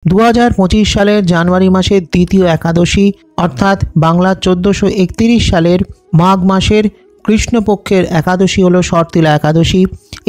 2025 সালের জানুয়ারি মাসের দ্বিতীয় একাদশী অর্থাৎ বাংলা 1431 সালের মাঘ মাসের কৃষ্ণপক্ষের একাদশী হলো শর্তিলা একাদশী।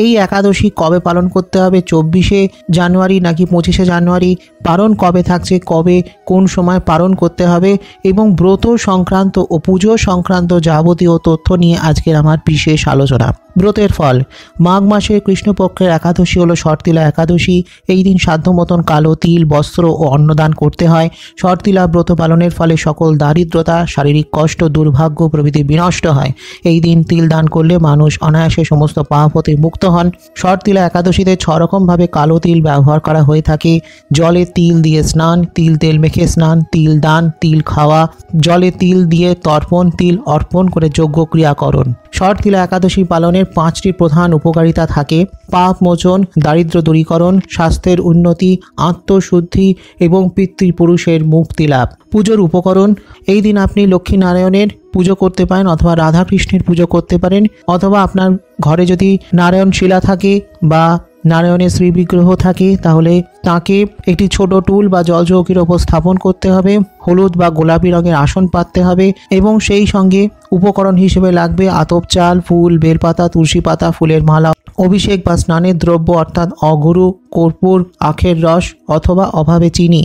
এই একাদশী কবে পালন করতে হবে? 24শে জানুয়ারি নাকি 25শে জানুয়ারি? পালন কবে থাকছে, কবে কোন সময় পালন করতে হবে এবং ব্রত সংক্রান্ত ও পুজো সংক্রান্ত যাবতীয় তথ্য নিয়ে আজকের আমার বিশেষ আলোচনা। ব্রতের ফল। মাঘ মাসের কৃষ্ণপক্ষের একাদশী হলো শর্তিলা একাদশী। এই দিন সাধ্য মতন কালো তিল, বস্ত্র ও অন্নদান করতে হয়। শর্তিলা ব্রত পালনের ফলে সকল দারিদ্রতা, শারীরিক কষ্ট, দুর্ভাগ্য প্রভৃতি বিনষ্ট হয়। এই দিন তিল দান করলে মানুষ অনায়াসে সমস্ত পাপ হতে মুক্ত হন। শর্তিলা একাদশীতে 6 রকমভাবে কালো তিল ব্যবহার করা হয়ে থাকে। জলে তিল দিয়ে স্নান, তিল তেল মেখে স্নান, তিল দান, তিল খাওয়া, জলে তিল দিয়ে তর্পণ, তিল অর্পণ করে যজ্ঞ ক্রিয়াকরণ। শর্তিলা একাদশী পালনের 5টি প্রধান উপকারিতা থাকে: পাপ মোচন, দারিদ্র দূরীকরণ, স্বাস্থ্যের উন্নতি, আত্মশুদ্ধি এবং পিতৃপুরুষের মুক্তি লাভ। পুজোর উপকরণ। এই দিন আপনি লক্ষ্মীনারায়ণের পুজো করতে পারেন অথবা রাধাকৃষ্ণের পুজো করতে পারেন, অথবা আপনার ঘরে যদি নারায়ণ শিলা থাকে বা নারায়ণের শ্রী বিগ্রহ থাকে তাহলে তাকে একটি ছোট টুল বা জলচৌকির ওপর স্থাপন করতে হবে। হলুদ বা গোলাপি রঙের আসন পাততে হবে এবং সেই সঙ্গে উপকরণ হিসেবে লাগবে আতপ চাল, ফুল, বেলপাতা, তুলসী পাতা, ফুলের মালা, অভিষেক বা স্নানের দ্রব্য অর্থাৎ অগুরু, কর্পূর, আখের রস অথবা অভাবে চিনি।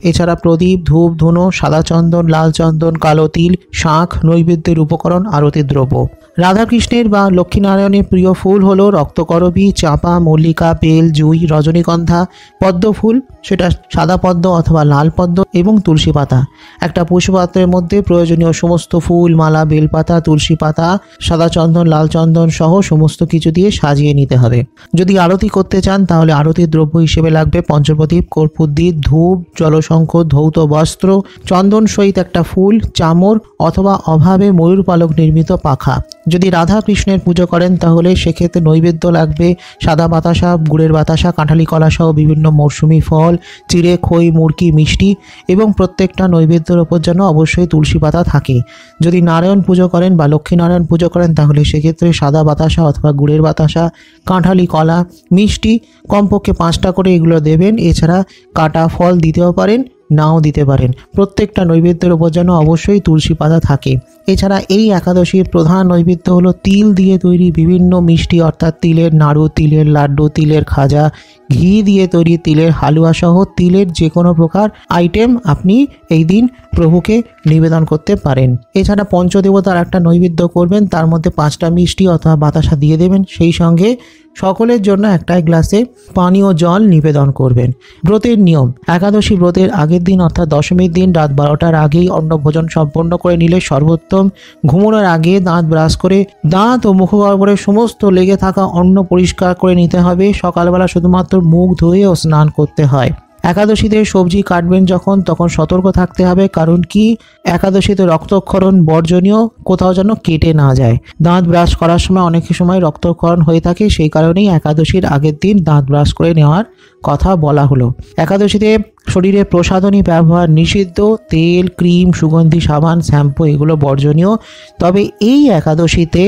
এছাড়া প্রদীপ, ধূপ, ধুনো, সাদা চন্দন, লাল চন্দন, কালো তিল, শাঁখ, নৈবেদ্যের উপকরণ, আরতির দ্রব্য। রাধাকৃষ্ণের বা লক্ষ্মীনারায়ণের প্রিয় ফুল হলো রক্তকরবী, চাঁপা, মল্লিকা, বেল, জুঁই, রজনীগন্ধা, পদ্ম ফুল, সেটা সাদা পদ্ম অথবা লাল পদ্ম এবং তুলসী পাতা। একটা পুষ্পপাত্রের মধ্যে প্রয়োজনীয় সমস্ত ফুল, মালা, বেলপাতা, তুলসী পাতা, সাদা চন্দন, লাল চন্দন সহ সমস্ত কিছু দিয়ে সাজিয়ে নিতে হবে। যদি আরতি করতে চান তাহলে আরতির দ্রব্য হিসেবে লাগবে পঞ্চপ্রদীপ, কর্পূরদীপ, ধূপ, জলশঙ্খ, ধৌত বস্ত্র, চন্দন সহিত একটা ফুল, চামর অথবা অভাবে ময়ূর পালক নির্মিত পাখা। যদি রাধা কৃষ্ণের পুজো করেন তাহলে সেক্ষেত্রে নৈবেদ্য লাগবে সাদা বাতাসা, গুড়ের বাতাসা, কাঁঠালি কলা সহ বিভিন্ন মৌসুমি ফল, চিড়ে, খই, মুরকি, মিষ্টি এবং প্রত্যেকটা নৈবেদ্যের ওপর যেন অবশ্যই তুলসী পাতা থাকে। যদি নারায়ণ পুজো করেন বা লক্ষ্মীনারায়ণ পুজো করেন তাহলে সেক্ষেত্রে সাদা বাতাসা অথবা গুড়ের বাতাসা, কাঁঠালি কলা, মিষ্টি কমপক্ষে 5টা করে এগুলো দেবেন। এছাড়া কাটা ফল দিতেও পারেন, নাও দিতে পারেন। প্রত্যেকটা নৈবেদ্যের ওপর যেন অবশ্যই তুলসী পাতা থাকে। এছাড়া এই একাদশীর প্রধান নৈবেদ্য হলো তিল দিয়ে তৈরি বিভিন্ন মিষ্টি অর্থাৎ তিলের নাড়ু, তিলের লাড্ডু, তিলের খাজা, ঘি দিয়ে তৈরি তিলের হালুয়া সহ তিলের যে কোনো প্রকার আইটেম আপনি এই দিন প্রভুকে নিবেদন করতে পারেন। এছাড়া পঞ্চদেবতার একটা নৈবেদ্য করবেন, তার মধ্যে 5টা মিষ্টি অথবা বাতাসা দিয়ে দেবেন, সেই সঙ্গে সকলের জন্য একটা গ্লাসে পানীয় জল নিবেদন করবেন। ব্রতের নিয়ম। একাদশী ব্রতের আগের দিন অর্থাৎ দশমীর দিন রাত 12টার আগেই অন্নভোজন সম্পন্ন করে নিলে সর্বোত্তম। ঘুমানোর আগে দাঁত ব্রাশ করে দাঁত ও মুখগহ্বরের সমস্ত লেগে থাকা অন্ন পরিষ্কার করে নিতে হবে। সকালবেলা শুধুমাত্র মুখ ধুয়ে ও স্নান করতে হয়। একাদশীতে সবজি কাটবেন তখন সতর্ক থাকতে হবে, কারণ কি একাদশীতে রক্তক্ষরণ বর্জনীয়, কোথাও যেন কেটে না যায়। দাঁত ব্রাশ করার সময় অনেক সময় রক্তক্ষরণ হয়ে থাকে, সেই কারণেই একাদশীর আগের দিন দাঁত ব্রাশ করে নেওয়ার কথা বলা হলো। একাদশীতে শরীরে প্রসাধনী ব্যবহার নিষিদ্ধ। তেল, ক্রিম, সুগন্ধি সাবান, শ্যাম্পু এগুলো বর্জনীয়। তবে এই একাদশীতে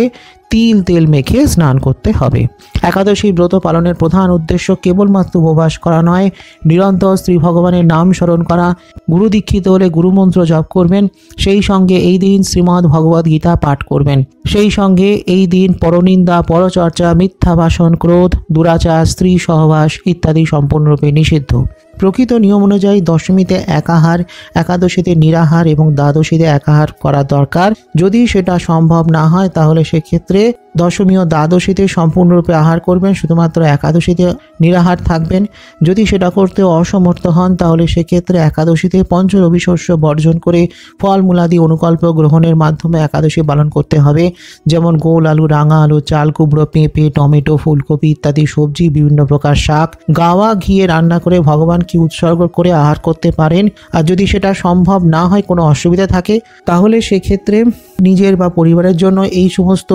তিল তেল মেখে স্নান করতে হবে। একাদশী ব্রত পালনের প্রধান উদ্দেশ্য কেবলমাত্র উপবাস করা নয়, নিরন্তর শ্রী ভগবানের নাম স্মরণ করা। গুরু দীক্ষিত হলে গুরুমন্ত্র জপ করবেন, সেই সঙ্গে এই দিন শ্রীমদ্ ভগবদ গীতা পাঠ করবেন। সেই সঙ্গে এই দিন পরনিন্দা, পরচর্চা, মিথ্যা ভাষণ, ক্রোধ, দুরাচার, স্ত্রী সহবাস ইত্যাদি সম্পূর্ণরূপে নিষিদ্ধ। প্রকৃত নিয়ম অনুযায়ী দশমীতে একাহার, একাদশীতে নিরাহার এবং দ্বাদশীতে একাহার করা দরকার। যদি সেটা সম্ভব না হয় তাহলে সেক্ষেত্রে দশমী ও দ্বাদশীতে সম্পূর্ণরূপে আহার করবেন, শুধুমাত্র একাদশীতে নিরাহার থাকবেন। যদি সেটা করতে অসমর্থ হন তাহলে সেক্ষেত্রে একাদশীতে পঞ্চরবি শস্য বর্জন করে ফলমূলাদি অনুকল্প গ্রহণের মাধ্যমে একাদশী পালন করতে হবে। যেমন গোল আলু, রাঙা আলু, চাল কুমড়ো, পেঁপে, টমেটো, ফুলকপি ইত্যাদি সবজি, বিভিন্ন প্রকার শাক, গাওয়া ঘিয়ে রান্না করে ভগবানকে উৎসর্গ করে আহার করতে পারেন। আর যদি সেটা সম্ভব না হয়, কোনো অসুবিধা থাকে, তাহলে সেক্ষেত্রে নিজের বা পরিবারের জন্য এই সমস্ত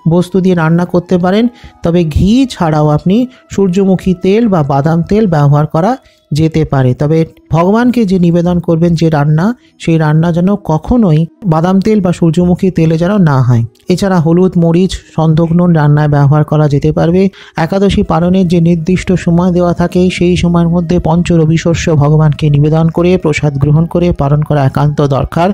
বস্তু দিয়ে রান্না করতে পারেন, তবে ঘি ছাড়াও আপনি সূর্যমুখী তেল বা বাদাম তেল ব্যবহার করা যেতে পারে। তবে ভগবানকে যে নিবেদন করবেন যে রান্না, সেই রান্না যেন কখনোই বাদাম তেল বা সূর্যমুখী তেলে যেন না হয়। এছাড়া হলুদ, মরিচ, সন্দক নুন রান্নায় ব্যবহার করা যেতে পারবে। একাদশী পালনের যে নির্দিষ্ট সময় দেওয়া থাকে, সেই সময়ের মধ্যে পঞ্চরবি শস্য ভগবানকে নিবেদন করে প্রসাদ গ্রহণ করে পালন করা একান্ত দরকার,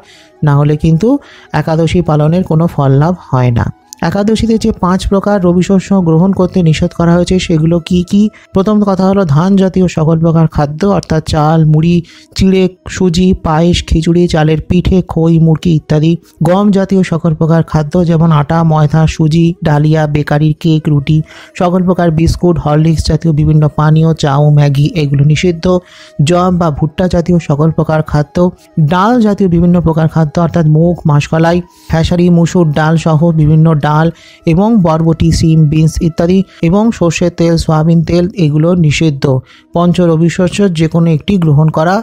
না হলে কিন্তু একাদশী পালনের কোনো ফল লাভ হয় না। একাদশীতে যে 5 প্রকার রবি শস্য গ্রহণ করতে নিষেধ করা হয়েছে সেগুলো কি কি? প্রথম কথা হলো ধান জাতীয় সকল প্রকার খাদ্য, অর্থাৎ চাল, মুড়ি, চিড়ে, সুজি, পায়েস, খিচুড়ি, চালের পিঠে, খই, মুড়কি ইত্যাদি। গম জাতীয় সকল প্রকার খাদ্য যেমন আটা, ময়দা, সুজি, ডালিয়া, বেকারি, কেক, রুটি, সকল প্রকার বিস্কুট, হরলিক্স জাতীয় বিভিন্ন পানীয়, চাউ, ম্যাগি এগুলো নিষিদ্ধ। জব বা ভুট্টা জাতীয় সকল প্রকার খাদ্য, ডাল জাতীয় বিভিন্ন প্রকার খাদ্য অর্থাৎ মুগ, মাসকলাই, খেসারি, মুসুর ডাল সহ বিভিন্ন ডাল এবং বরবটি, সিম, বিনস ইত্যাদি, এবং সর্ষের তেল, সয়াবিন তেল এগুলো নিষিদ্ধ। পঞ্চরবি শস্য যে কোনো একটি গ্রহণ করা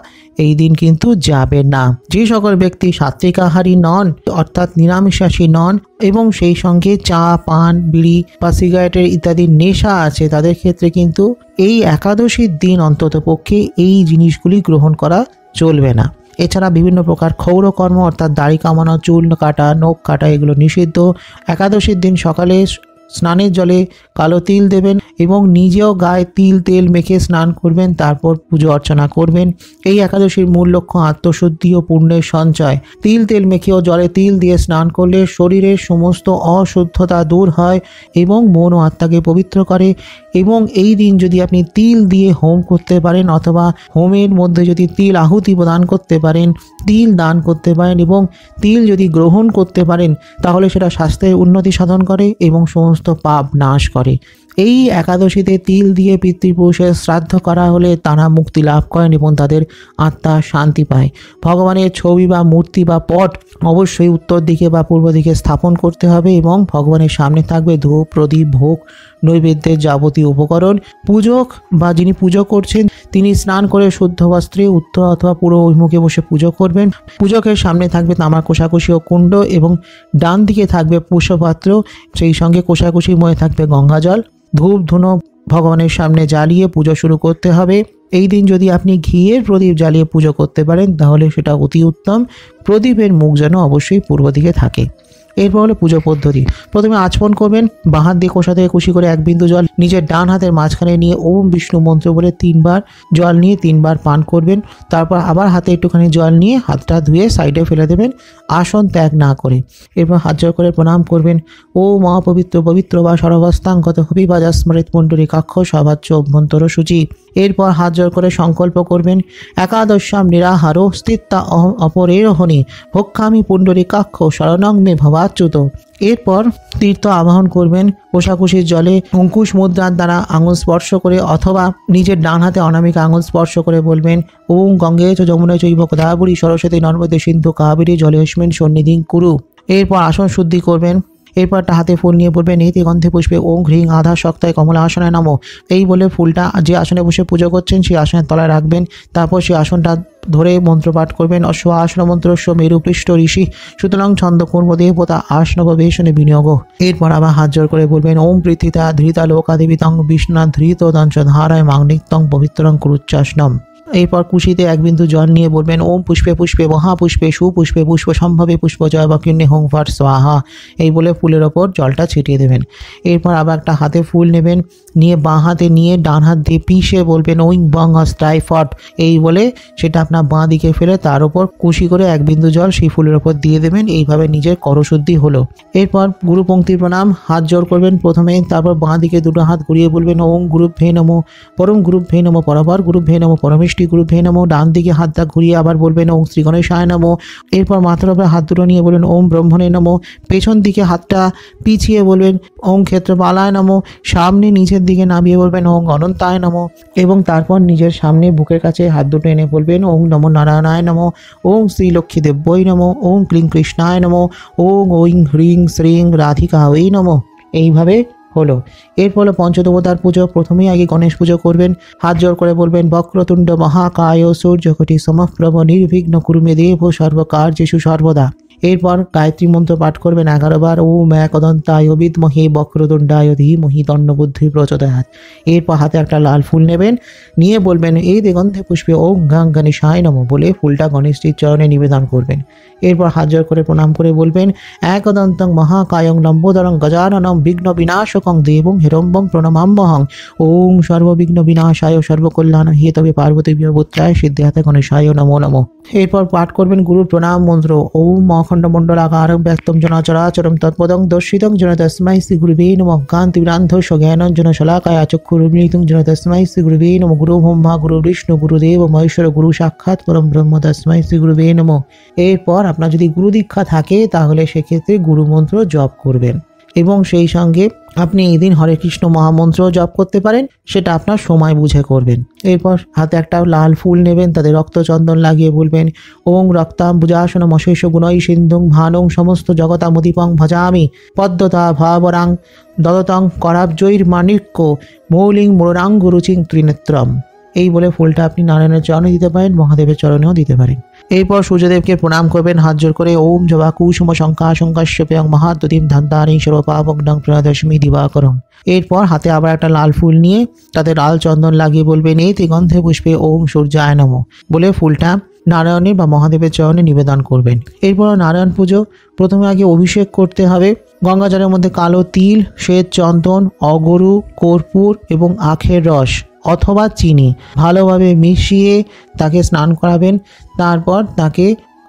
এই দিন কিন্তু যাবে না। যে সকল ব্যক্তি সাত্ত্বিক আহারী নন, অর্থাৎ নিরামিষাশী নন, এবং সেই সঙ্গে চা, পান, বিড়ি বা সিগারেটের ইত্যাদি নেশা আছে, তাদের ক্ষেত্রে কিন্তু এই একাদশীর দিন অন্তত পক্ষে এই জিনিসগুলি গ্রহণ করা চলবে না। এছাড়া বিভিন্ন প্রকার ক্ষৌরকর্ম অর্থাৎ দাড়ি কামানো, চুল কাটা, নখ কাটা এগুলো নিষিদ্ধ। একাদশীর দিন সকালে স্নানের জলে কালো তিল দেবেন এবং নিজেও গায়ে তিল তেল মেখে স্নান করবেন, তারপর পুজো অর্চনা করবেন। এই একাদশীর মূল লক্ষ্য আত্মশুদ্ধি ও পুণ্যের সঞ্চয়। তিল তেল মেখে ও জলে তিল দিয়ে স্নান করলে শরীরের সমস্ত অশুদ্ধতা দূর হয় এবং মন ও আত্মাকে পবিত্র করে। এবং এই দিন যদি আপনি তিল দিয়ে হোম করতে পারেন অথবা হোমের মধ্যে যদি তিল আহুতি প্রদান করতে পারেন, তিল দান করতে পারেন এবং তিল যদি গ্রহণ করতে পারেন, তাহলে সেটা স্বাস্থ্যের উন্নতি সাধন করে এবং সমস্ত পাপ নাশ করে। এই একাদশীতে তিল দিয়ে পিতৃপুরুষের শ্রাদ্ধ করা হলে তারা মুক্তি লাভ করেন এবং তাদের আত্মা শান্তি পায়। ভগবানের ছবি বা মূর্তি বা পট অবশ্যই উত্তর দিকে বা পূর্ব দিকে স্থাপন করতে হবে এবং ভগবানের সামনে থাকবে ধূপ, প্রদীপ, ভোগ, নৈবেদ্যের যাবতীয় উপকরণ। পূজক বা যিনি পুজো করছেন তিনি স্নান করে শুদ্ধ বস্ত্রে উত্তর অথবা পূর্ব অভিমুখে বসে পুজো করবেন। পূজকের সামনে থাকবে তামার কোষাকুষি ও কুণ্ড এবং ডান দিকে থাকবে পুষ্পপাত্র, সেই সঙ্গে কোষাকুষির মধ্যে থাকবে গঙ্গাজল। ধূপ ধুনো ভগবানের সামনে জ্বালিয়ে পুজো শুরু করতে হবে। এই দিন যদি আপনি ঘিয়ের প্রদীপ জ্বালিয়ে পুজো করতে পারেন তাহলে সেটা অতি উত্তম। প্রদীপের মুখ যেন অবশ্যই পূর্ব দিকে থাকে। এরপর হলো পুজো পদ্ধতি। প্রথমে আচমন করবেন, বাঁ হাত দিয়ে কোষা থেকে কুশি করে 1 বিন্দু জল নিজের ডান হাতের মাঝখানে নিয়ে ওম বিষ্ণু মন্ত্র বলে 3 বার জল নিয়ে 3 বার পান করবেন। তারপর আবার হাতে একটুখানি জল নিয়ে হাতটা ধুয়ে সাইডে ফেলে দেবেন, আসন ত্যাগ না করে। এরপর হাত জোড় করে প্রণাম করবেন। ও মহাপবিত্র পবিত্র বা সর্বাস্তাঙ্গত হবি বা স্মৃত পুণ্ডরী কাক্ষ সভাচ্য অভ্যন্তর সূচি। এরপর হাত জোড় করে সংকল্প করবেন, একাদশ্যাম নিরাহার স্থিতা অপরের হনি ভক্ষামি পুণ্ডরী কাক্ষ শরণং মে ভবাচ্যুত। এরপর তীর্থ আবাহন করবেন। কোষাকুষির জলে অঙ্কুশ মুদ্রার দ্বারা আঙুল স্পর্শ করে অথবা নিজের ডান হাতে অনামিকা আঙুল স্পর্শ করে বলবেন, ওম গঙ্গে চ যমুনা চৈব গোদাবরী সরস্বতী নর্মদে সিন্ধু কাবেরী জলেস্মিন সন্নিধিং কুরু। এরপর আসন শুদ্ধি করবেন। এরপর একটা হাতে ফুল নিয়ে বলবেন, এতে গন্ধে পুষ্পে ওং হ্রিং আধা শক্তায় কমলা আসনায় নামো। এই বলে ফুলটা যে আসনে বসে পুজো করছেন সেই আসনের তলায় রাখবেন। তারপর সেই আসনটা ধরে মন্ত্রপাঠ করবেন, অশ্ব আসন মন্ত্রস্ব মেরু পৃষ্ঠ ঋষি সুতরাং ছন্দ কর্ম দেবতা আসনব বেশনে বিনিয়োগ। এরপর আবার হাত জোড় করে বলবেন, ওম প্রীতিতা ধৃতা লোকাদেবীতং বিষ্ণা ধৃত দঞ্চ ধারায় মাংনিক্তং পবিত্রং কুরুচ্চাসনম। এরপর কুশিতে 1 বিন্দু জল নিয়ে বলবেন, ওম পুষ্পে পুষ্পে মহাপুষ্পে সুপুষ্পে পুষ্প সম্ভবে পুষ্প জয় বকিন্নে হোং ফাট স্বাহা। এই বলে ফুলের ওপর জলটা ছিটিয়ে দেবেন। এরপর আবার একটা হাতে ফুল নেবেন, নিয়ে বাঁ হাতে নিয়ে ডান হাত দিয়ে পিষে বলবেন, ওইং বং স্ট্রাই ফট। এই বলে সেটা আপনার বাঁ দিকে ফেলে তার উপর কুশি করে 1 বিন্দু জল সেই ফুলের ওপর দিয়ে দেবেন। এইভাবে নিজের করশুদ্ধি হলো। এরপর গুরু পঙ্ক্তি প্রণাম, হাত জোড় করবেন প্রথমে, তারপর বাঁ দিকে দুটো হাত ঘুরিয়ে বলবেন, ওং গুরুভ্যে নমো পরম গুরুভ্যে নমো পরপর গুরুভ্যে নমো পরমেষ্টি গুরুভ্যে নমো। ডান দিকে হাতটা ঘুরিয়ে আবার বলবেন, ওং শ্রী গণেশায় নমো। এরপর মাথার উপরে হাত দুটো নিয়ে বলবেন, ওম ব্রহ্মণে নমো। পেছন দিকে হাতটা পিছিয়ে বলবেন, ওং ক্ষেত্রপালায় নমো। সামনে নিচের দিকে নামিয়ে বলবেন, ওং অনন্তায় নমো। এবং তারপর নিজের সামনে বুকের কাছে হাত দুটো এনে বলবেন, ওং নমো নারায়ণায় নমো, ওং শ্রী লক্ষ্মী দেব্যই নমো, ওং ক্লিং কৃষ্ণায় নমো, ওং ঐং হ্রিং শ্রীং রাধিকায় নমো। এইভাবে হলো। এরপর পঞ্চদেবতার পুজো। প্রথমেই আগে গণেশ পুজো করবেন। হাত জোড় করে বলবেন, বক্রতুণ্ড মহাকায় সূর্যকোটি সমপ্রভ নির্বিঘ্ন কুরু মে দেব সর্বকার্যেষু সর্বদা। এরপর গায়ত্রী মন্ত্র পাঠ করবেন 11 বার। ওম একদন্তায় বিদ্মহে বক্রতুণ্ডায় ধীমহি তন্নো বুদ্ধি প্রচোদয়াৎ। এরপর হাতে একটা লাল ফুল নেবেন, নিয়ে বলবেন এই দিগন্ধে পুষ্পে ওম গাং গণেশায় নমঃ বলে ফুলটা গণেশজির চরণে নিবেদন করবেন। এরপর হাত জোড় করে প্রণাম করে বলবেন একদন্তং মহাকায়ং লম্বোদরং গজাননং বিঘ্ন বিনাশকং দেবং হিরম্বং প্রণমাম্যহং ওম সর্ববিঘ্ন বিনাশায় সর্বকল্যাণ হেতবে পার্বতী পুত্রায় সিদ্ধার্থ গণেশায় নমো নমঃ। এরপর পাঠ করবেন গুরুর প্রণাম মন্ত্র ওম অখণ্ড মণ্ডলাকারং ব্যক্তং জনাচরাচরং তৎপদং দর্শিতং জন তস্मै শ্রী গুরুবে নমঃ। কান্তিবিরান্ধস্য জ্ঞানঞ্জন শলাকায়া চক্ষুরুন্মিলিতং জন তস্मै শ্রী গুরুবে নমঃ। গুরু ব্রহ্মা গুরু বিষ্ণু গুরুদেব মহেশ্বর গুরু সাক্ষাৎ পরম ব্রহ্ম তস্मै শ্রী গুরুবে নমঃ। এরপর আপনার যদি গুরু দীক্ষা থাকে তাহলে সেক্ষেত্রে গুরু মন্ত্র জপ করবেন এবং সেই সঙ্গে আপনি এই দিন হরে কৃষ্ণ মহামন্ত্র জপ করতে পারেন, সেটা আপনার সময় বুঝে করবেন। এরপর হাতে একটা লাল ফুল নেবেন, তাতে রক্তচন্দন লাগিয়ে বলবেন ওং রক্তাম্বুজাসন মশেষ গুণৈ সিন্ধুং ভানং সমস্ত জগতামধিপং ভজামি পদ্মতা ভাবরাং দদতং করাব্জৈর মাণিক্য মৌলিং মুরাঙ্গুরুচিং ত্রিনেত্রম। এই বলে ফুলটা আপনি নারায়ণের চরণে দিতে পারেন, মহাদেবের চরণেও দিতে পারেন। এরপর সূর্যদেবকে প্রণাম করবেন হাত জোর করে ওম জবা কুসুম শঙ্কা শঙ্কাশ্যপেয়ং মহাদ্যতিম ধান্তারিং সর্বপাবগ্নং প্রদশমী দিবাকরম। এরপর হাতে আবার একটা লাল ফুল নিয়ে তাতে লাল চন্দন লাগিয়ে বলবেন এই গন্ধে পুষ্পে ওম সূর্যায় নমঃ বলে ফুলটা নারায়ণের বা মহাদেবের চরণে নিবেদন করবেন। এরপর নারায়ণ পুজো প্রথমে আগে অভিষেক করতে হবে। গঙ্গা জলের মধ্যে কালো তিল, শ্বেত চন্দন, অগরু, কর্পূর এবং আখের রস অথবা চিনি ভালোভাবে মিশিয়ে তাকে স্নান করাবেন। তারপর তাকে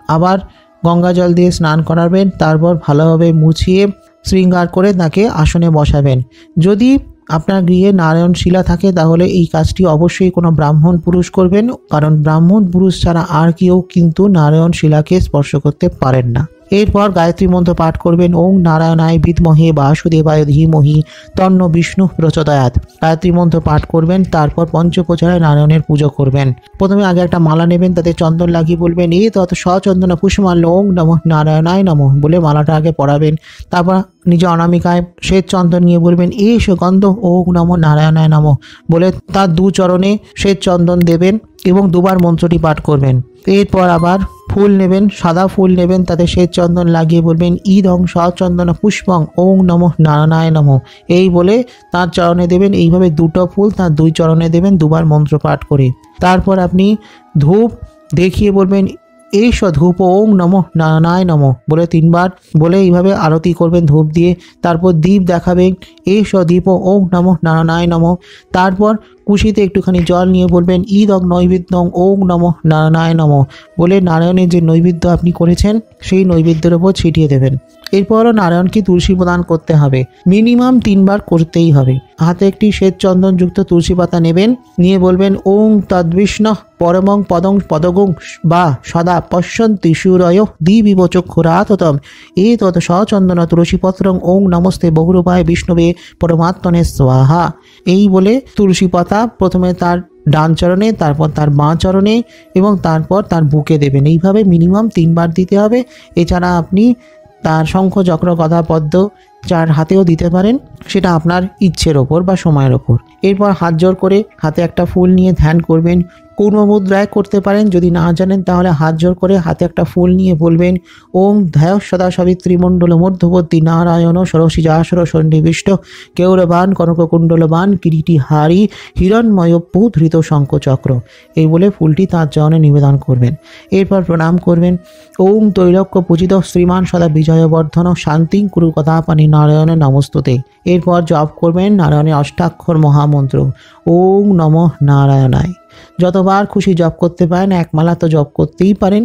আবার গঙ্গা জল দিয়ে স্নান করাবেন। তারপর ভালোভাবে মুছিয়ে শৃঙ্গার করে তাকে আসনে বসাবেন। যদি আপনার গৃহে নারায়ণ শিলা থাকে তাহলে এই কাজটি অবশ্যই কোনো ব্রাহ্মণ পুরুষ করবেন, কারণ ব্রাহ্মণ পুরুষ ছাড়া আর কেউ কিন্তু নারায়ণ শিলাকে স্পর্শ করতে পারেন না। এরপর গায়ত্রী মন্ত্র পাঠ করবেন ওং নারায়ণায় বিদ্মহে বাসুদেবায় ধীমহি তন্নো বিষ্ণু প্রচোদয়াৎ। গায়ত্রী মন্ত্র পাঠ করবেন, তারপর পঞ্চপ্রচারে নারায়ণের পুজো করবেন। প্রথমে আগে একটা মালা নেবেন, তাতে চন্দন লাগিয়ে বলবেন এই তত সচন্দন পুষ্পমাল্য ওং নমঃ নারায়ণায় নমঃ বলে মালাটা আগে পরাবেন। তারপর নিজ অনামিকায় শ্বেত চন্দন নিয়ে বলবেন এস গন্ধ ওং নমঃ নারায়ণায় নমঃ বলে তার দু চরণে শ্বেত চন্দন দেবেন এবং দুবার মন্ত্রটি পাঠ করবেন। এরপর আবার ফুল নেবেন, সাদা ফুল নেবেন, তাতে শ্বেত চন্দন লাগিয়ে বলবেন ইদং সচন্দন পুষ্পং ওং নমঃ নারায়ণায় নমঃ এই বলে তার চরণে দেবেন। এইভাবে দুটো ফুল তার দুই চরণে দেবেন দুবার মন্ত্র পাঠ করে। তারপর আপনি ধূপ দেখিয়ে বলবেন এস ধূপ ওং নমঃ নারায়ণায় নমঃ বলে তিনবার বলে এইভাবে আরতি করবেন ধূপ দিয়ে। তারপর দীপ দেখাবেন এস দীপ ওং নমঃ নারায়ণায় নমঃ। তারপর কুশিতে একটুখানি জল নিয়ে বলবেন ইদং নৈবেদ্যং ওং নমঃ নারায়ণায় নমঃ বলে নারায়ণের যে নৈবেদ্য আপনি করেছেন সেই নৈবেদ্যের ওপর ছিটিয়ে দেবেন। এরপরও নারায়ণকে তুলসী প্রদান করতে হবে, মিনিমাম 3 বার করতেই হবে। হাতে একটি শ্বেত চন্দনযুক্ত তুলসী পাতা নেবেন, নিয়ে বলবেন ওং তদ্বিষ্ণঃ পরমং পদং পদগং বা সদা পশ্যন্তি সূরয় দিবিব চক্ষুরাততম এ তত সচন্দন তুলসীপত্রং ওং নমস্তে বহুরূপায় বিষ্ণবে পরমাত্মনে স্বাহা। এই বলে তুলসী পাতা প্রথমে তার ডান চরণে, তারপর তার বাঁ চরণে এবং তারপর তার বুকে দেবেন। এইভাবে মিনিমাম 3 বার দিতে হবে। এছাড়া আপনি তার শঙ্খ চক্র গদা পদ্ম 4 হাতেও দিতে পারেন, সেটা আপনার ইচ্ছের ওপর বা সময়ের ওপর। এরপর হাত জোড় করে হাতে একটা ফুল নিয়ে ধ্যান করবেন। কূর্ম মুদ্রায় করতে পারেন, যদি না জানেন তাহলে হাত জোড় করে হাতে একটা ফুল নিয়ে বলবেন ওং ধ্যায় সদা সাবিত্রী মণ্ডল মধ্যবর্তী নারায়ণ সরসিজাসর সন্নিবিষ্ট কেউরবান কনককুণ্ডলবান কিরীটিহারী হিরণময় ধৃত শঙ্খচক্র এই বলে ফুলটি তাঁর চরণে নিবেদন করবেন। এরপর প্রণাম করবেন ওং তৈলক্য পূজিত শ্রীমান সদা বিজয়বর্ধন শান্তিং কুরু কথাপানি নারায়ণের নমস্তুতে। এরপর জপ করবেন নারায়ণের অষ্টাক্ষর মহামন্ত্র ওং নমঃ নারায়ণায়। যতবার খুশি জপ করতে পারেন, এক মালা তো জপ করতেই পারেন,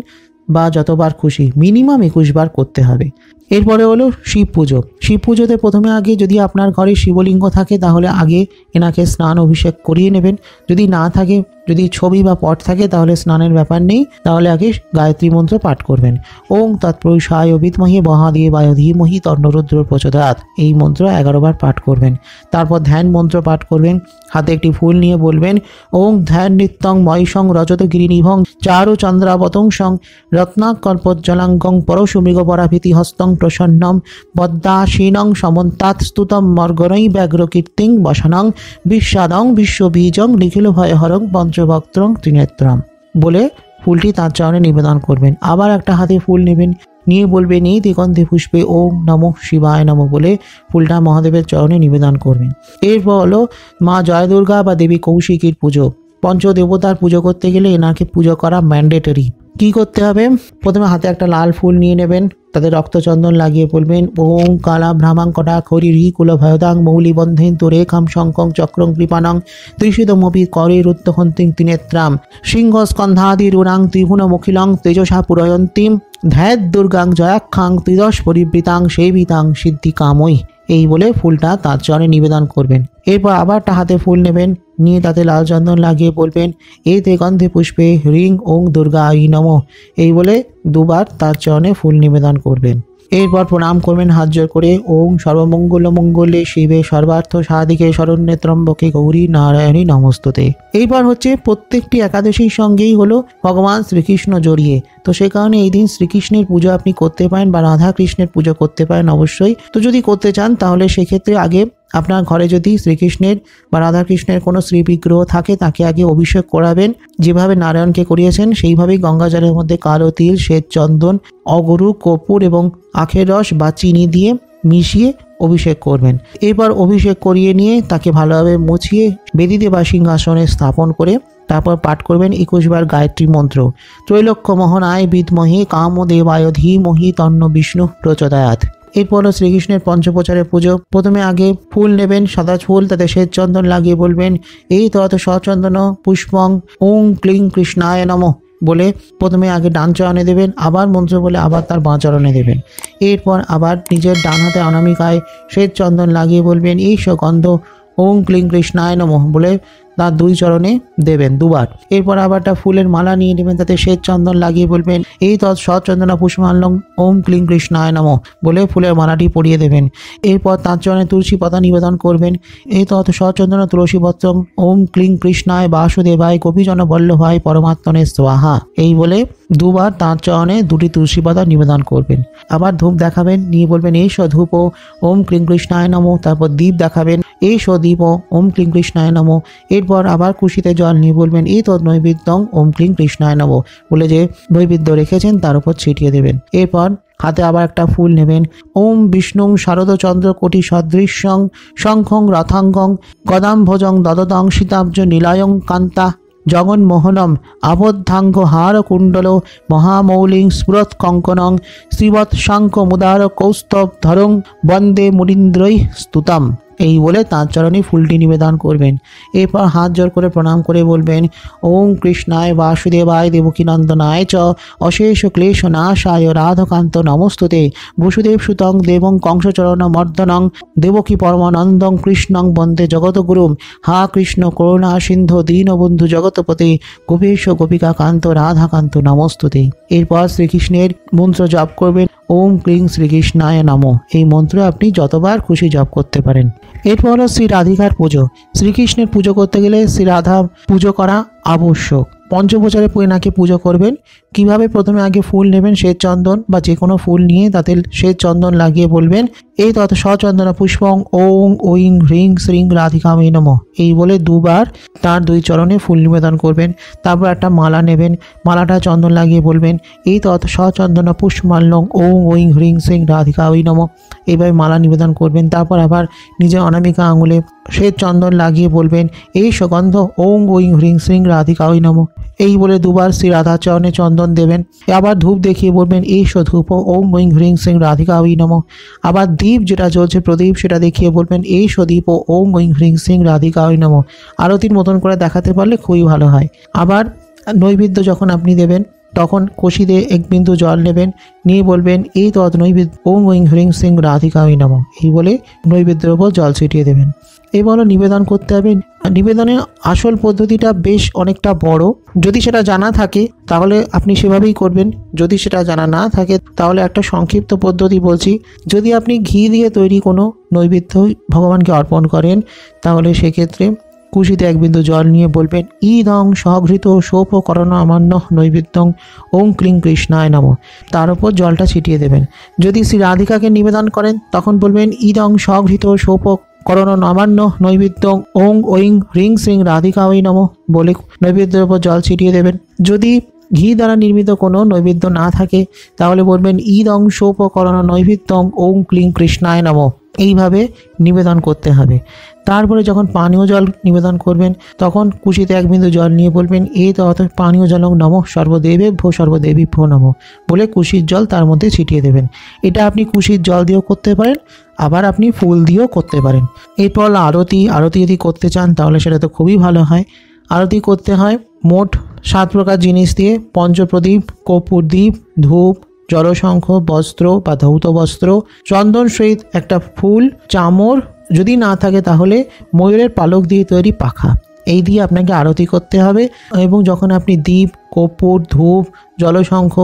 বা যতবার খুশি মিনিমাম 21 বার করতে হবে। এরপরে হলো শিব পুজো। শিব পুজোতে প্রথমে আগে যদি আপনার ঘরে শিবলিঙ্গ থাকে তাহলে আগে এনাকে স্নান অভিষেক করিয়ে নেবেন। যদি না থাকে, যদি ছবি বা পট থাকে তাহলে স্নানের ব্যাপার নেই, তাহলে আগে গায়ত্রী মন্ত্র পাঠ করবেন ওং তৎপুরুষায় বিদ্মহে মহাদেবায় ধীমহি তন্নো রুদ্র প্রচোদয়াৎ এই মন্ত্র 11 বার পাঠ করবেন। তারপর ধ্যান মন্ত্র পাঠ করবেন। হাতে একটি ফুল নিয়ে বলবেন ওং ধ্যান নিত্যং ময়সং রজত গিরিনিভং চারু চন্দ্রাবতংসং রত্নাকল্পজ্জলাঙ্গং পরশু মৃগপরাভীতি হস্তং প্রসন্নম পদ্মাসীনং সমন্তাৎ স্তুতম মর্গনৈ ব্যাঘ্রকীর্তিং বসনং বিস্বাদং বিশ্ববীজং নিখিল ভয়হরং পঞ্চভক্ত্রং ত্রিনেত্রম বলে ফুলটি তাঁর চরণে নিবেদন করবেন। আবার একটা হাতে ফুল নেবেন, নিয়ে বলবেন এই দিগন্ধে পুষ্পে ওম নমঃ শিবায় নমঃ বলে ফুলটা মহাদেবের চরণে নিবেদন করবেন। এরপর হলো মা জয় দুর্গা বা দেবী কৌশিকীর পুজো। পঞ্চদেবতার পুজো করতে গেলে এনাকে পুজো করা ম্যান্ডেটরি। কি করতে হবে? প্রথমে হাতে একটা লাল ফুল নিয়ে নেবেন, তাতে রক্তচন্দন লাগিয়ে বলবেন ওং কালা ভ্রামাং কটা খরি রি কুল ভয়দাং মৌলি বন্ধেন তো রেখাম শঙ্কং চক্রং কৃপাণং ত্রিশিদমপি করে রুদ্ধহন্তিং ত্রিনেত্রাম সিংহ স্কন্ধাদি রুণাং ত্রিভুণমুখিলং তেজসা পুরয়ন্তিম ধ্যাত দুর্গাং জয়াক্ষাং ত্রিদশ পরিবৃতাং সেবিতাং সিদ্ধি কামই। এই বলে ফুলটা তার চরণে নিবেদন করবেন। এরপর আবার হাতে ফুল নেবেন, নিয়ে তাতে লাল চন্দন লাগিয়ে বলবেন এই তে গন্ধে পুষ্পে হ্রিং ওং দুর্গা ই নমঃ। এই বলে দুবার তার চরণে ফুল নিবেদন করবেন। এরপর প্রণাম করবেন হাত জোর করে ওং সর্বমঙ্গল মঙ্গলে শিবে সর্বার্থ সাধিকে শরণ্যে ত্রম্বকে গৌরী নারায়ণী নমস্তুতে। এইবার হচ্ছে প্রত্যেকটি একাদশীর সঙ্গেই হলো ভগবান শ্রীকৃষ্ণ জড়িয়ে, তো সেই কারণে এই দিন শ্রীকৃষ্ণের পুজো আপনি করতে পারেন বা রাধা কৃষ্ণের পুজো করতে পারেন অবশ্যই। তো যদি করতে চান তাহলে সেক্ষেত্রে আগে আপনার ঘরে যদি শ্রীকৃষ্ণের বা রাধাকৃষ্ণের কোনো শ্রী বিগ্রহ থাকে তাকে আগে অভিষেক করাবেন, যেভাবে নারায়ণকে করিয়েছেন সেইভাবেই গঙ্গা জলের মধ্যে কালো তিল, শ্বেত চন্দন, অগরু, কর্পূর এবং আখের রস বা চিনি দিয়ে মিশিয়ে অভিষেক করবেন। এরপর অভিষেক করিয়ে নিয়ে তাকে ভালোভাবে মুছিয়ে বেদিতে বা সিংহাসনে স্থাপন করে তারপর পাঠ করবেন 21 বার গায়ত্রী মন্ত্র ত্রৈলোক্য মোহনায় বিদ্মহে কামদেবায় ধীমহি তন্ন বিষ্ণু প্রচোদয়াৎ। এরপর শ্রীকৃষ্ণের পঞ্চপ্রচারের পুজো। প্রথমে আগে ফুল নেবেন, সাদা ফুল, তাতে শ্বেত চন্দন লাগিয়ে বলবেন এই তত সচন্দন পুষ্পং ওং ক্লিং কৃষ্ণায় নমঃ বলে প্রথমে আগে ডান চরণে দেবেন, আবার মন্ত্র বলে আবার তার বাঁ চরণে দেবেন। এরপর আবার নিজের ডান হাতে অনামিকায় শ্বেত চন্দন লাগিয়ে বলবেন এই গন্ধ ওং ক্লিং কৃষ্ণায় নমঃ বলে তার দুই চরণে দেবেন দুবার। এরপর আবার একটা ফুলের মালা নিয়ে নেবেন, তাতে শ্বেত চন্দন লাগিয়ে বলবেন এই তৎ সচন্দনা পুষ্পাল্লং ওম ক্লিং কৃষ্ণায় নমঃ বলে ফুলের মালাটি পরিয়ে দেবেন। এরপর তার চরণে তুলসী পাতা নিবেদন করবেন এই তৎ সচন্দনা তুলসী পত্রং ওম ক্লিং কৃষ্ণায় বাসুদেবায় গোপীজন বল্লভায় পরমাত্মনে স্বাহা। এই বলে দুবার তার চরণে দুটি তুলসী পাতা নিবেদন করবেন। আবার ধূপ দেখাবেন, নিয়ে বলবেন এই ধূপ ওম ক্লিং কৃষ্ণায় নমঃ। তারপর দীপ দেখাবেন এই দীপ ওম ক্লিং কৃষ্ণায় নমঃ। এরপর আবার কুশিতে জল নিয়ে বলবেন এই তৎ নৈবেদ্যং ওম ক্লিং কৃষ্ণায় নমঃ বলে যে নৈবেদ্য রেখেছেন তার উপর ছিটিয়ে দেবেন। এরপর হাতে আবার একটা ফুল নেবেন ওম বিষ্ণুং শারদচন্দ্র কোটি সদৃশ্যং শঙ্খং রথাঙ্গং গদাম্ভোজং দদদং সীতাব্জ নীলায়ং কান্তা জগন্মোহনম আবদ্ধাঙ্গ হার কুণ্ডল মহামৌলিং স্ফুরৎ কঙ্কনং শ্রীবৎসাঙ্ক মুদার কৌস্তব ধরং বন্দে মুনীন্দ্রৈ স্তুতাম। এই বলে তাঁর চরণে ফুলটি নিবেদন করবেন। এরপর হাত জোর করে প্রণাম করে বলবেন ওং কৃষ্ণায় বাসুদেবায় দেবকীনন্দনায় চ অশেষ ক্লেশ নাশায় রাধকান্ত নমস্তুতে বসুদেব সুতং দেবং কংসচরণ মর্দনং দেবকী পরমানন্দং কৃষ্ণং বন্দে জগৎগুরুম হা কৃষ্ণ করুণা সিন্ধু দীনবন্ধু জগৎপতে গোপেশ গোপিকা কান্ত রাধাকান্ত নমস্তুতে। এরপর শ্রীকৃষ্ণের মন্ত্র জপ করবেন ওম ক্লিং শ্রীকৃষ্ণায় নমঃ। এই মন্ত্র আপনি যতবার খুশি জপ করতে পারেন। এরপর হলো শ্রী রাধিকার পুজো। শ্রীকৃষ্ণের পুজো করতে গেলে শ্রী রাধা পুজো করা আবশ্যক। পঞ্চপ্রচারে এনাকে পুজো করবেন কিভাবে? প্রথমে আগে ফুল নেবেন শ্বেত চন্দন বা যে কোনো ফুল নিয়ে তাতে শ্বেত চন্দন লাগিয়ে বলবেন এই তত সচন্দন পুষ্পং ওং ওইং হ্রিং শ্রিং রাধিকামে নমঃ। এই বলে দুবার তার দুই চরণে ফুল নিবেদন করবেন। তারপর একটা মালা নেবেন, মালাটা চন্দন লাগিয়ে বলবেন এই তত সচন্দন পুষ্পমাল্যং ওং ওইং হ্রিং শ্রিং রাধিকামে নমঃ। এইভাবে মালা নিবেদন করবেন। তারপর আবার নিজের অনামিকা আঙুলে শ্বেত চন্দন লাগিয়ে বলবেন এই সুগন্ধ ওং ওইং হ্রিং শ্রিং রাধিকামে নমঃ। এই বলে দুবার শ্রী রাধা চরণে চন্দন দেবেন। আবার ধূপ দেখিয়ে বলবেন এই ধূপ ওম ওইং হ্রিং শ্রিং রাধিকামে নমঃ। আবার দীপ যেটা জ্বলছে প্রদীপ সেটা দেখিয়ে বলবেন এই দীপ ওম ওইং হ্রিং শ্রিং রাধিকামে নমঃ। আরতির মতন করে দেখাতে পারলে খুবই ভালো হয়। আবার নৈবেদ্য যখন আপনি দেবেন তখন কষিতে এক বিন্দু জল নেবেন, নিয়ে বলবেন এই তৎ নৈবেদ্য ওম ওইং হ্রিং শ্রিং রাধিকামে নমঃ। এই বলে নৈবেদ্যের ওপর জল ছিটিয়ে দেবেন। এবার নিবেদন করতে হবে। নিবেদনের আসল পদ্ধতিটা বেশ অনেকটা বড়। যদি সেটা জানা থাকে তাহলে আপনি সেভাবেই করবেন, যদি সেটা জানা না থাকে তাহলে একটা সংক্ষিপ্ত পদ্ধতি বলছি। যদি আপনি ঘি দিয়ে তৈরি কোনো নৈবেদ্য ভগবানকে অর্পণ করেন তাহলে সেক্ষেত্রে কুশিতে এক বিন্দু জল নিয়ে বলবেন ইদং সঘৃত সোপকরণ আমান্য নৈবেদ্যং ওং ক্লিং কৃষ্ণায় নমঃ। তার উপর জলটা ছিটিয়ে দেবেন। যদি শ্রী রাধিকাকে নিবেদন করেন তখন বলবেন ইদং সঘৃত সোপকরণ আমান্য নৈবেদ্যং ওং ওইং হ্রিং শ্রিং রাধিকামে নমঃ বলে নৈবেদ্যের উপর জল ছিটিয়ে দেবেন। যদি ঘি দ্বারা নির্মিত কোনো নৈবেদ্য না থাকে তাহলে বলবেন ঈদং সোপকরণ নৈবেদ্যং ওং ক্লিং কৃষ্ণায় নমঃ। এইভাবে নিবেদন করতে হবে। তারপরে যখন পানীয় জল নিবেদন করবেন তখন কুশিতে এক বিন্দু জল নিয়ে বলবেন অত পানীয় জলং নমঃ সর্বদেবেভ্যো সর্বদেবীভ্যো নমঃ বলে কুশির জল তার মধ্যে ছিটিয়ে দেবেন। এটা আপনি কুশির জল দিয়েও করতে পারেন, আবার আপনি ফুল দিয়েও করতে পারেন। এরপর আরতি যদি করতে চান তাহলে সেটা তো খুবই ভালো হয়। আরতি করতে হয় মোট 7 প্রকার জিনিস দিয়ে: পঞ্চপ্রদীপ, কর্পূর দ্বীপ, ধূপ, জলশঙ্খ, বস্ত্র বা ধৌত বস্ত্র, চন্দন সহিত একটা ফুল, চামর, যদি না থাকে তাহলে ময়ূরের পালক দিয়ে তৈরি পাখা, এই দিয়ে আপনাকে আরতি করতে হবে। এবং যখন আপনি দীপ, কর্পূর, ধূপ, জলশঙ্খ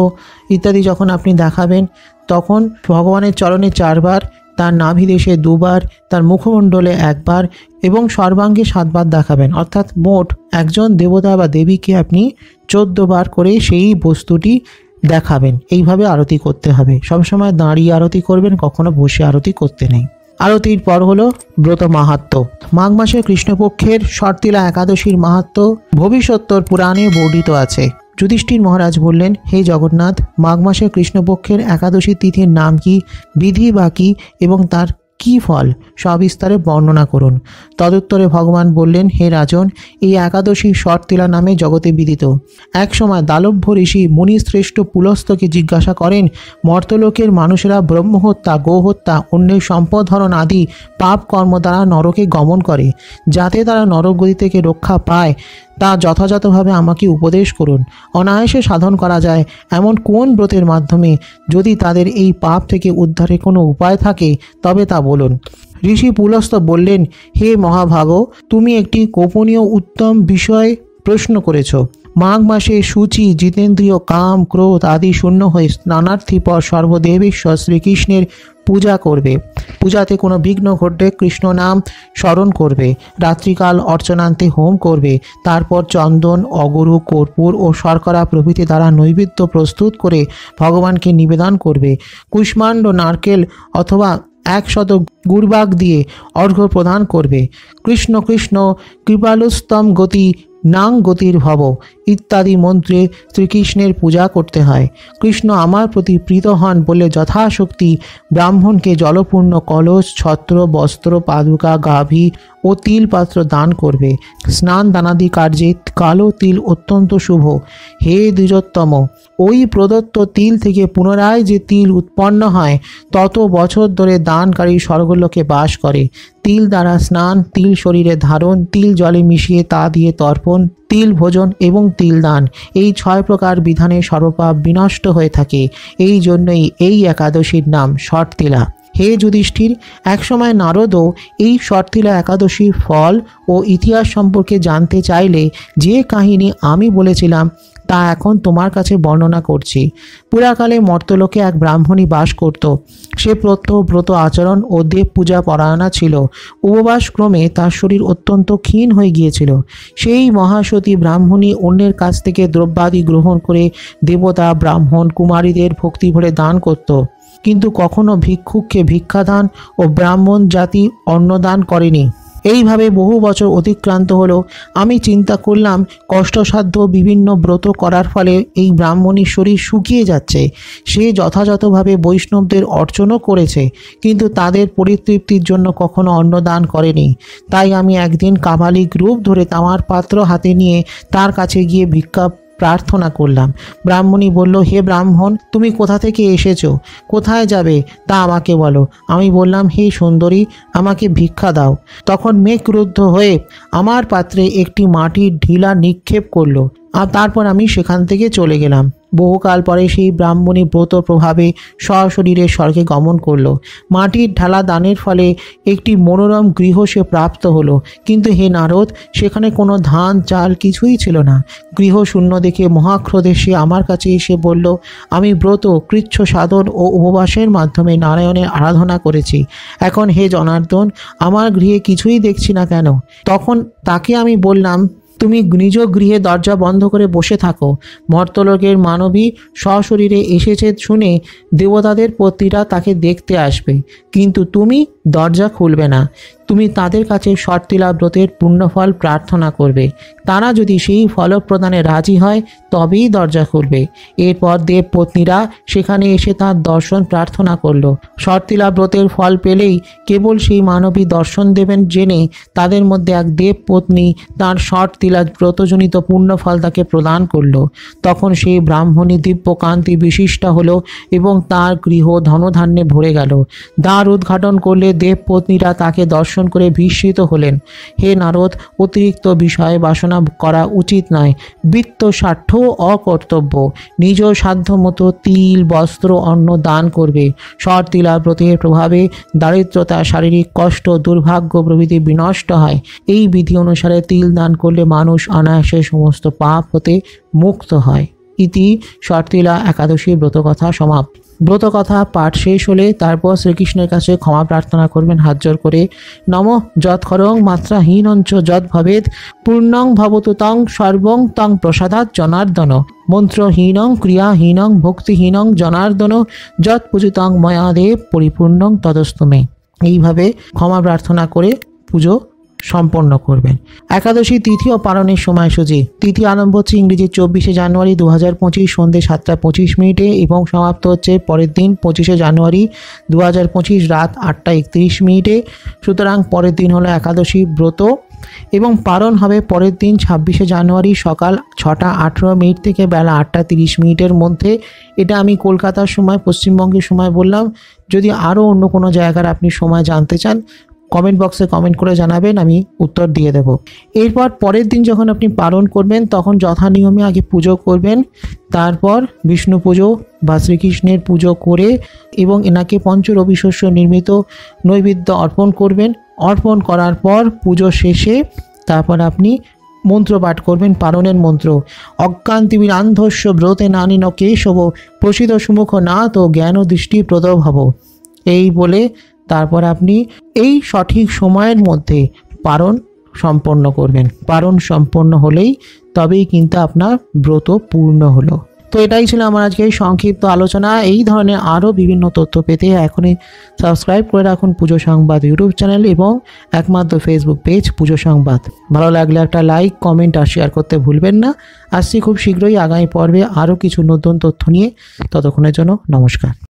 ইত্যাদি যখন আপনি দেখাবেন তখন ভগবানের চরণে 4 বার, তার নাভিদেশে 2 বার, তার মুখমণ্ডলে 1 বার এবং সর্বাঙ্গে 7 বার দেখাবেন। অর্থাৎ মোট একজন দেবতা বা দেবীকে আপনি 14 বার করে সেই বস্তুটি দেখাবেন। এইভাবে আরতি করতে হবে। সবসময় দাঁড়িয়ে আরতি করবেন, কখনো বসে আরতি করতে নেই। আরতির পর হলো ব্রত মাহাত্ম্য। মাঘ মাসের কৃষ্ণপক্ষের শর্তিলা একাদশীর মাহাত্ম্য ভবিষ্যত্তর পুরাণে বর্ণিত আছে। যুধিষ্ঠির মহারাজ বললেন, হে জগন্নাথ, মাঘ মাসের কৃষ্ণপক্ষের একাদশী তিথির নাম কি, বিধি বা কি এবং তার কি ফল সবিস্তারে বর্ণনা করুন। তদুত্তরে ভগবান বললেন, হে রাজন, এই একাদশী শর্তিলা নামে জগতে বিদিত। এক সময় দালভ্য ঋষি মুনিশ্রেষ্ঠ পুলস্তকে জিজ্ঞাসা করেন, মর্তলোকের মানুষেরা ব্রহ্মহত্যা, গোহত্যা, অন্যের সম্পদ হরণ আদি পাপ কর্ম দ্বারা নরকে গমন করে, যাতে তারা নরকগতি থেকে রক্ষা পায় তা যথাযথভাবে আমাকে উপদেশ করুন। অনায়াসে সাধন করা যায় এমন কোন ব্রতের মাধ্যমে যদি তাদের এই পাপ থেকে উদ্ধারের কোনো উপায় থাকে তবে তা বলুন। ঋষি পুলস্ত বললেন, হে মহাভাগ, তুমি একটি গোপনীয় উত্তম বিষয় প্রশ্ন করেছ। মাঘ মাসে সূচি, জিতেন্দ্রিয়, কাম, ক্রোধ আদি শূন্য হয়ে স্নানার্থী পর সর্বদেবেশ্বর শ্রীকৃষ্ণের পূজা করবে। পূজাতে কোনো বিঘ্ন ঘটলে কৃষ্ণ নাম স্মরণ করবে। রাত্রিকাল অর্চনান্তে হোম করবে। তারপর চন্দন, অগরু, কর্পূর ও শর্করা প্রভৃতি দ্বারা নৈবেদ্য প্রস্তুত করে ভগবানকে নিবেদন করবে। কুষ্মাণ্ড, নারকেল অথবা 100 গুড়বাগ দিয়ে অর্ঘ্য প্রদান করবে। কৃষ্ণ কৃষ্ণ কৃপালুস্তম গতি নাং গতির ভব ইত্যাদি মন্ত্রে শ্রীকৃষ্ণের পূজা করতে হয়। কৃষ্ণ আমার প্রতি প্রীত হন বলে যথাশক্তি ব্রাহ্মণকে জলপূর্ণ কলস, ছত্র, বস্ত্র, পাদুকা, গাভী ও তিল পাত্র দান করবে। স্নান দানাদি কার্যে কালো তিল অত্যন্ত শুভ। হে দ্বিজোত্তম, ওই প্রদত্ত তিল থেকে পুনরায় যে তিল উৎপন্ন হয় তত বছর ধরে দানকারী স্বর্গলোকে বাস করে। তিল দ্বারা স্নান, তিল শরীরে ধারণ, তিল জলে মিশিয়ে তা দিয়ে তর্পণ, তিল ভোজন এবং তিল দান, এই 6 প্রকার বিধানে সর্বপাপ বিনষ্ট হয়ে থাকে। এই জন্যই এই একাদশীর নাম শর্তিলা। হে যুধিষ্ঠির, একসময় নারদও এই শর্তিলা একাদশীর ফল ও ইতিহাস সম্পর্কে জানতে চাইলে যে কাহিনী আমি বলেছিলাম তা এখন তোমার কাছে বর্ণনা করছি। পুরাকালে মর্তলোকে এক ব্রাহ্মণী বাস করত। সে প্রত্যহ ব্রত আচরণ ও দেব পূজা পরায়ণা ছিল। উপবাস ক্রমে তার শরীর অত্যন্ত ক্ষীণ হয়ে গিয়েছিল। সেই মহাসতী ব্রাহ্মণী অন্যের কাছ থেকে দ্রব্যাদি গ্রহণ করে দেবতা, ব্রাহ্মণ, কুমারীদের ভক্তি ভরে দান করত, কিন্তু কখনো ভিক্ষুককে ভিক্ষাদান ও ব্রাহ্মণ জাতি অন্নদান করেনি। এইভাবে বহু বছর অতিক্রান্ত হলো। আমি চিন্তা করলাম, কষ্টসাধ্য বিভিন্ন ব্রত করার ফলে এই ব্রাহ্মণীর শরীর শুকিয়ে যাচ্ছে। সে যথাযথভাবে বৈষ্ণবদের অর্চনও করেছে, কিন্তু তাদের পরিতৃপ্তির জন্য কখনো অন্নদান করেনি। তাই আমি একদিন কাপালিক রূপ ধরে তামার পাত্র হাতে নিয়ে তার কাছে গিয়ে ভিক্ষা প্রার্থনা করলাম। ব্রাহ্মণী বলল, হে ব্রাহ্মণ, তুমি কোথা থেকে এসেছো, কোথায় যাবে তা আমাকে বলো। আমি বললাম, হে সুন্দরী, আমাকে ভিক্ষা দাও। তখন মেঘ ক্রুদ্ধ হয়ে আমার পাত্রে একটি মাটির ঢিলা নিক্ষেপ করলো, আর তারপর আমি সেখান থেকে চলে গেলাম। বহুকাল পরে সেই ব্রাহ্মণী ব্রত প্রভাবে সশরীরে স্বর্গে গমন করল। মাটির ঢালা দানের ফলে একটি মনোরম গৃহ সে প্রাপ্ত হলো, কিন্তু হে নারদ, সেখানে কোনো ধান চাল কিছুই ছিল না। গৃহ শূন্য দেখে মহাক্রোধে সে আমার কাছে এসে বলল, আমি ব্রত, কৃচ্ছ সাধন ও উপবাসের মাধ্যমে নারায়ণের আরাধনা করেছি। এখন হে জনার্দন, আমার গৃহে কিছুই দেখছি না কেন? তখন তাকে আমি বললাম, তুমি নিজ গৃহে দরজা বন্ধ করে বসে থাকো। মর্তলোকের মানবী সশরীরে এসেছে শুনে দেবতাদের পত্নীরা তাকে দেখতে আসবে, কিন্তু তুমি দরজা খুলবে না। তুমি তাদের কাছে শর্তিলা ব্রতের পুণ্যফল প্রার্থনা করবে। তারা যদি সেই ফল প্রদানে রাজি হয় তবেই দরজা খুলবে। এরপর দেবপত্নীরা সেখানে এসে তার দর্শন প্রার্থনা করল। শর্তিলা ব্রতের ফল পেলেই কেবল সেই মানবী দর্শন দেবেন জেনে তাদের মধ্যে এক দেবপত্নী তার শর্তিলা ব্রতজনিত পুণ্যফল তাকে প্রদান করল। তখন সেই ব্রাহ্মণী দিব্য কান্তি বিশিষ্টা হলো এবং তার গৃহ ধনধান্যে ভরে গেল। দ্বার উদ্ঘাটন করলে দেবপত্নীরা তাকে দর্শন করে বিস্মিত হলেন। হে নারদ, অতিরিক্ত বিষয় বাসনা করা উচিত নয়। বৃত্ত স্বার্থ অকর্তব্য। নিজ সাধ্য মতো তিল, বস্ত্র, অন্ন দান করবে। শর্তিলা ব্রতের প্রভাবে দারিদ্রতা, শারীরিক কষ্ট, দুর্ভাগ্য প্রভৃতি বিনষ্ট হয়। এই বিধি অনুসারে তিল দান করলে মানুষ অনায়াসে সমস্ত পাপ হতে মুক্ত হয়। ইতি শর্তিলা একাদশী ব্রতকথা সমাপ্ত। ব্রতকথা পাঠ শেষ হলে তারপর শ্রীকৃষ্ণের কাছে ক্ষমা প্রার্থনা করবেন হাত জোর করে। নমঃ যৎখরং মাত্রাহীনঞ্চ যৎ ভবেদ পূর্ণং ভবতু তং সর্বং তং প্রসাদাৎ জনার্দন মন্ত্রহীনং ক্রিয়াহীনং ভক্তিহীনং জনার্দন যৎ পূজিতং ময়া দেব পরিপূর্ণং তদস্তু মে। এইভাবে ক্ষমা প্রার্থনা করে পুজো সম্পন্ন করবেন। একাদশী তিথি ও পালনের সময়সূচি। তিথি আরম্ভ হচ্ছে ইংরেজি 24শে জানুয়ারি 2025 সন্ধ্যে 7টা 25 মিনিটে এবং সমাপ্ত হচ্ছে পরের দিন 25শে জানুয়ারি 2025 রাত 8টা 31 মিনিটে। সুতরাং পরের দিন হলো একাদশী ব্রত এবং পালন হবে পরের দিন 26শে জানুয়ারি সকাল 6টা 18 মিনিট থেকে বেলা 8টা 30 মিনিটের মধ্যে। এটা আমি কলকাতার সময়, পশ্চিমবঙ্গের সময় বললাম। যদি আরও অন্য কোনো জায়গার আপনি সময় জানতে চান কমেন্ট বক্সে কমেন্ট করে জানাবেন, আমি উত্তর দিয়ে দেব। এরপর পরের দিন যখন আপনি পালন করবেন তখন যথা নিয়মে আগে পুজো করবেন, তারপর বিষ্ণু পুজো বা শ্রীকৃষ্ণের পুজো করে এবং এনাকে পঞ্চরবি শস্য নির্মিত নৈবেদ্য অর্পণ করবেন। অর্পণ করার পর পুজো শেষে তারপর আপনি মন্ত্র পাঠ করবেন, পালনের মন্ত্র। অজ্ঞান্তিবিরান্ধস্য ব্রতে নানিন কেশব প্রসিদ্ধ সুমুখ নাথ জ্ঞান দৃষ্টি প্রদভব। এই বলে তারপর আপনি এই সঠিক সময়ের মধ্যে পালন সম্পন্ন করবেন। পালন সম্পন্ন হলেই তবেই কিন্তু আপনার ব্রত পূর্ণ হলো। তো এটাই ছিল আমার আজকে সংক্ষিপ্ত আলোচনা। এই ধরনের আরও বিভিন্ন তথ্য পেতে এখনই সাবস্ক্রাইব করে রাখুন পুজো সংবাদ ইউটিউব চ্যানেল এবং একমাত্র ফেসবুক পেজ পুজো সংবাদ। ভালো লাগলে একটা লাইক, কমেন্ট আর শেয়ার করতে ভুলবেন না। আসছি খুব শীঘ্রই আগামী পর্বে আরও কিছু নতুন তথ্য নিয়ে। ততক্ষণের জন্য নমস্কার।